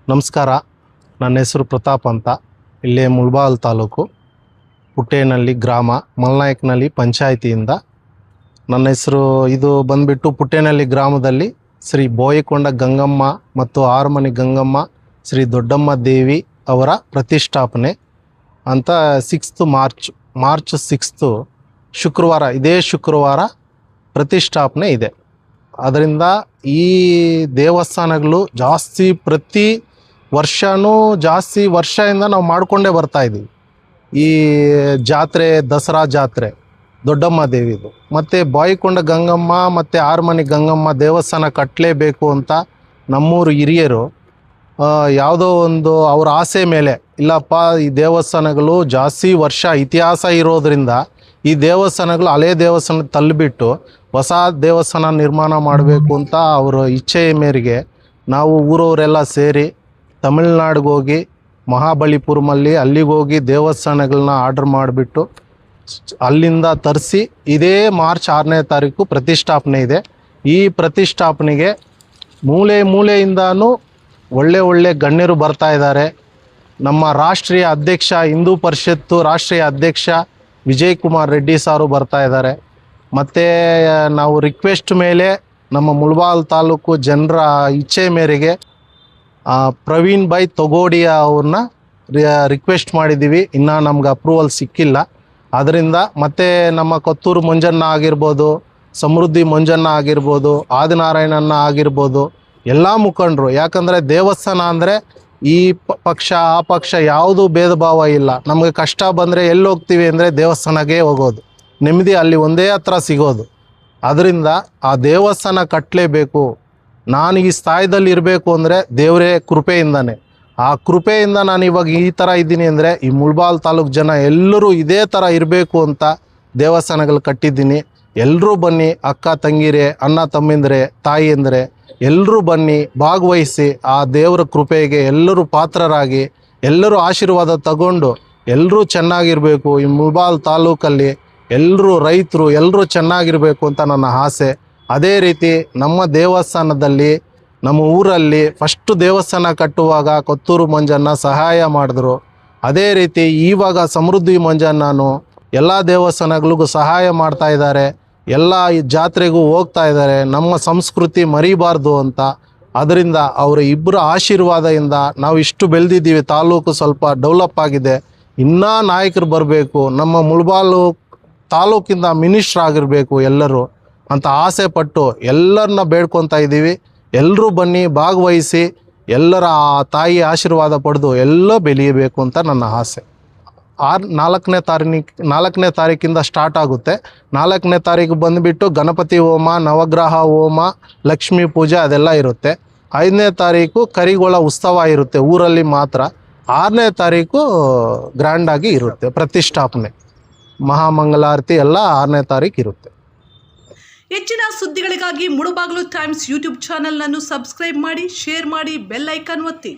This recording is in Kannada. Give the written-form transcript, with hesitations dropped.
ನಮಸ್ಕಾರ. ನನ್ನ ಹೆಸರು ಪ್ರತಾಪ್ ಅಂತ. ಇಲ್ಲೇ ಮುಳಬಾಗಿಲು ತಾಲೂಕು ಪುಟ್ಟೇನಹಳ್ಳಿ ಗ್ರಾಮ, ಮಲ್ನಾಯಕನಹಳ್ಳಿ ಪಂಚಾಯಿತಿಯಿಂದ. ನನ್ನ ಹೆಸರು ಇದು ಬಂದುಬಿಟ್ಟು ಪುಟ್ಟೇನಹಳ್ಳಿ ಗ್ರಾಮದಲ್ಲಿ ಶ್ರೀ ಬೋಯಿಕೊಂಡ ಗಂಗಮ್ಮ ಮತ್ತು ಆರಮನೆ ಗಂಗಮ್ಮ ಶ್ರೀ ದೊಡ್ಡಮ್ಮ ದೇವಿ ಅವರ ಪ್ರತಿಷ್ಠಾಪನೆ ಅಂತ 6th ಮಾರ್ಚ್ 6 ಶುಕ್ರವಾರ, ಇದೇ ಶುಕ್ರವಾರ ಪ್ರತಿಷ್ಠಾಪನೆ ಇದೆ. ಅದರಿಂದ ಈ ದೇವಸ್ಥಾನಗಳು ಜಾಸ್ತಿ ಪ್ರತಿ ವರ್ಷವೂ ಜಾಸ್ತಿ ವರ್ಷದಿಂದ ನಾವು ಮಾಡಿಕೊಂಡೇ ಬರ್ತಾಯಿದ್ದೀವಿ. ಈ ಜಾತ್ರೆ, ದಸರಾ ಜಾತ್ರೆ ದೊಡ್ಡಮ್ಮ ದೇವಿದು, ಮತ್ತು ಬೋಯಿಕೊಂಡ ಗಂಗಮ್ಮ ಮತ್ತು ಆರಮನೆ ಗಂಗಮ್ಮ ದೇವಸ್ಥಾನ ಕಟ್ಟಲೇಬೇಕು ಅಂತ ನಮ್ಮೂರು ಹಿರಿಯರು ಯಾವುದೋ ಒಂದು ಅವ್ರ ಆಸೆ ಮೇಲೆ, ಇಲ್ಲಪ್ಪ ಈ ದೇವಸ್ಥಾನಗಳು ಜಾಸ್ತಿ ವರ್ಷ ಇತಿಹಾಸ ಇರೋದರಿಂದ ಈ ದೇವಸ್ಥಾನಗಳು ಹಳೆ ದೇವಸ್ಥಾನ ತಳ್ಳಿಬಿಟ್ಟು ಹೊಸ ದೇವಸ್ಥಾನ ನಿರ್ಮಾಣ ಮಾಡಬೇಕು ಅಂತ ಅವರ ಇಚ್ಛೆಯ ಮೇರೆಗೆ ನಾವು ಊರವರೆಲ್ಲ ಸೇರಿ ತಮಿಳ್ನಾಡಿಗೆ ಹೋಗಿ ಮಹಾಬಲಿಪುರಮಲ್ಲಿ ಅಲ್ಲಿಗೆ ಹೋಗಿ ದೇವಸ್ಥಾನಗಳನ್ನ ಆರ್ಡ್ರ್ ಮಾಡಿಬಿಟ್ಟು ಅಲ್ಲಿಂದ ತರಿಸಿ ಇದೇ ಮಾರ್ಚ್ 6ನೇ ತಾರೀಕು ಪ್ರತಿಷ್ಠಾಪನೆ ಇದೆ. ಈ ಪ್ರತಿಷ್ಠಾಪನೆಗೆ ಮೂಲೆಯಿಂದನೂ ಒಳ್ಳೆ ಗಣ್ಯರು ಬರ್ತಾ ಇದ್ದಾರೆ. ನಮ್ಮ ರಾಷ್ಟ್ರೀಯ ಅಧ್ಯಕ್ಷ, ಹಿಂದೂ ಪರಿಷತ್ತು ರಾಷ್ಟ್ರೀಯ ಅಧ್ಯಕ್ಷ ವಿಜಯ್ ಕುಮಾರ್ ರೆಡ್ಡಿ ಸಾರು ಬರ್ತಾ ಇದ್ದಾರೆ. ಮತ್ತು ನಾವು ರಿಕ್ವೆಸ್ಟ್ ಮೇಲೆ ನಮ್ಮ ಮುಳಬಾಗಿಲು ತಾಲೂಕು ಜನರ ಇಚ್ಛೆ ಮೇರೆಗೆ ಪ್ರವೀಣ್ ಭಾಯ್ ತೊಗೋಡಿಯಾ ಅವ್ರನ್ನ ರಿಕ್ವೆಸ್ಟ್ ಮಾಡಿದ್ದೀವಿ. ಇನ್ನೂ ನಮ್ಗೆ ಅಪ್ರೂವಲ್ ಸಿಕ್ಕಿಲ್ಲ. ಅದರಿಂದ ಮತ್ತು ನಮ್ಮ ಕೊತ್ತೂರು ಮಂಜಣ್ಣ ಆಗಿರ್ಬೋದು, ಸಮೃದ್ಧಿ ಮಂಜಣ್ಣ ಆಗಿರ್ಬೋದು, ಆದಿನಾರಾಯಣಣ್ಣ ಆಗಿರ್ಬೋದು, ಎಲ್ಲ ಮುಖಂಡರು. ಯಾಕಂದರೆ ದೇವಸ್ಥಾನ ಅಂದರೆ ಈ ಪಕ್ಷ ಆ ಪಕ್ಷ ಯಾವುದೂ ಭೇದ ಭಾವ ಇಲ್ಲ. ನಮಗೆ ಕಷ್ಟ ಬಂದರೆ ಎಲ್ಲಿ ಹೋಗ್ತೀವಿ ಅಂದರೆ ದೇವಸ್ಥಾನಕ್ಕೆ ಹೋಗೋದು, ನೆಮ್ಮದಿ ಅಲ್ಲಿ ಒಂದೇ ಹತ್ರ ಸಿಗೋದು. ಅದರಿಂದ ಆ ದೇವಸ್ಥಾನ ಕಟ್ಟಲೇಬೇಕು. ನಾನು ಈ ಸ್ಥಾನದಲ್ಲಿ ಇರಬೇಕು ಅಂದರೆ ದೇವರೇ ಕೃಪೆಯಿಂದನೇ. ಆ ಕೃಪೆಯಿಂದ ನಾನು ಇವಾಗ ಈ ಥರ ಇದ್ದೀನಿ ಅಂದರೆ ಈ ಮುಳಬಾಗಿಲು ತಾಲೂಕು ಜನ ಎಲ್ಲರೂ ಇದೇ ಥರ ಇರಬೇಕು ಅಂತ ದೇವಸ್ಥಾನಗಳು ಕಟ್ಟಿದ್ದೀನಿ. ಎಲ್ಲರೂ ಬನ್ನಿ, ಅಕ್ಕ ತಂಗಿರೇ, ಅಣ್ಣ ತಮ್ಮಿಂದರೆ, ತಾಯಿಯಂದರೆ ಎಲ್ಲರೂ ಬನ್ನಿ, ಭಾಗವಹಿಸಿ ಆ ದೇವರ ಕೃಪೆಗೆ ಎಲ್ಲರೂ ಪಾತ್ರರಾಗಿ ಎಲ್ಲರೂ ಆಶೀರ್ವಾದ ತಗೊಂಡು ಎಲ್ಲರೂ ಚೆನ್ನಾಗಿರಬೇಕು. ಈ ಮುಳಬಾಗಿಲು ತಾಲೂಕಲ್ಲಿ ಎಲ್ಲರೂ ರೈತರು ಎಲ್ಲರೂ ಚೆನ್ನಾಗಿರಬೇಕು ಅಂತ ನನ್ನ ಆಸೆ. ಅದೇ ರೀತಿ ನಮ್ಮ ದೇವಸ್ಥಾನದಲ್ಲಿ, ನಮ್ಮ ಊರಲ್ಲಿ ಫಸ್ಟು ದೇವಸ್ಥಾನ ಕಟ್ಟುವಾಗ ಕೊತ್ತೂರು ಮಂಜಣ್ಣ ಸಹಾಯ ಮಾಡಿದ್ರು. ಅದೇ ರೀತಿ ಇವಾಗ ಸಮೃದ್ಧಿ ಮಂಜಣ್ಣನು ಎಲ್ಲ ದೇವಸ್ಥಾನಗಳಿಗೂ ಸಹಾಯ ಮಾಡ್ತಾ ಇದ್ದಾರೆ. ಎಲ್ಲ ಈ ಜಾತ್ರೆಗೂ ಹೋಗ್ತಾ ಇದ್ದಾರೆ. ನಮ್ಮ ಸಂಸ್ಕೃತಿ ಮರಿಬಾರ್ದು ಅಂತ. ಅದರಿಂದ ಅವರ ಇಬ್ಬರ ಆಶೀರ್ವಾದದಿಂದ ನಾವು ಇಷ್ಟು ಬೆಳೆದಿದ್ದೀವಿ. ತಾಲೂಕು ಸ್ವಲ್ಪ ಡೆವಲಪ್ ಆಗಿದೆ. ಇನ್ನೂ ನಾಯಕರು ಬರಬೇಕು, ನಮ್ಮ ಮುಳಬಾಗಿಲು ತಾಲೂಕಿಂದ ಮಿನಿಸ್ಟ್ರ್ ಆಗಿರಬೇಕು ಎಲ್ಲರೂ ಅಂತ ಆಸೆ ಪಟ್ಟು ಎಲ್ಲರನ್ನ ಬೇಡ್ಕೊತಾ ಇದ್ದೀವಿ. ಎಲ್ಲರೂ ಬನ್ನಿ, ಭಾಗವಹಿಸಿ, ಎಲ್ಲರ ಆ ತಾಯಿ ಆಶೀರ್ವಾದ ಪಡೆದು ಎಲ್ಲ ಬೆಳೆಯಬೇಕು ಅಂತ ನನ್ನ ಆಸೆ. 4ನೇ ತಾರೀಕಿಂದ ಸ್ಟಾರ್ಟ್ ಆಗುತ್ತೆ. 4ನೇ ತಾರೀಕು ಬಂದುಬಿಟ್ಟು ಗಣಪತಿ ಹೋಮ, ನವಗ್ರಹ ಹೋಮ, ಲಕ್ಷ್ಮೀ ಪೂಜೆ ಅದೆಲ್ಲ ಇರುತ್ತೆ. 5ನೇ ತಾರೀಕು ಕರಿಗೋಳ ಉತ್ಸವ ಇರುತ್ತೆ ಊರಲ್ಲಿ ಮಾತ್ರ. 6ನೇ ತಾರೀಕು ಗ್ರ್ಯಾಂಡಾಗಿ ಇರುತ್ತೆ ಪ್ರತಿಷ್ಠಾಪನೆ, ಮಹಾಮಂಗಳಾರತಿ ಎಲ್ಲ 6ನೇ ತಾರೀಕು ಇರುತ್ತೆ. ಹೆಚ್ಚಿನ ಸುದ್ದಿಗಳಿಗಾಗಿ ಮುಳಬಾಗಿಲು ಟೈಮ್ಸ್ ಯೂಟ್ಯೂಬ್ ಚಾನೆಲ್ನನ್ನು ಸಬ್ಸ್ಕ್ರೈಬ್ ಮಾಡಿ, ಶೇರ್ ಮಾಡಿ, ಬೆಲ್ ಐಕಾನ್ ಒತ್ತಿ.